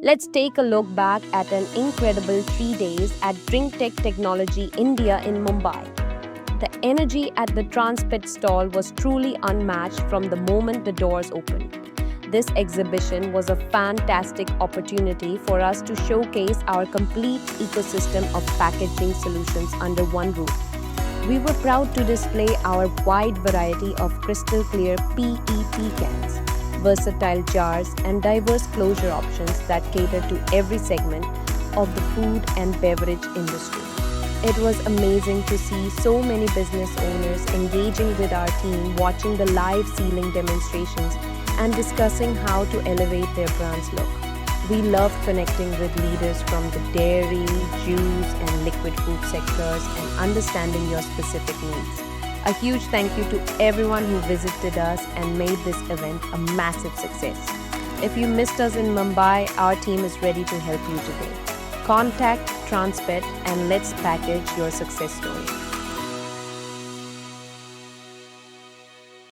Let's take a look back at an incredible 3 days at Drinktec Technology India in Mumbai. The energy at the Transpit stall was truly unmatched from the moment the doors opened. This exhibition was a fantastic opportunity for us to showcase our complete ecosystem of packaging solutions under one roof. We were proud to display our wide variety of crystal clear PET cans, versatile jars, and diverse closure options that cater to every segment of the food and beverage industry. It was amazing to see so many business owners engaging with our team, watching the live sealing demonstrations, and discussing how to elevate their brand's look. We loved connecting with leaders from the dairy, juice, and liquid food sectors and understanding your specific needs. A huge thank you to everyone who visited us and made this event a massive success. If you missed us in Mumbai, our team is ready to help you today. Contact Transpet and let's package your success story.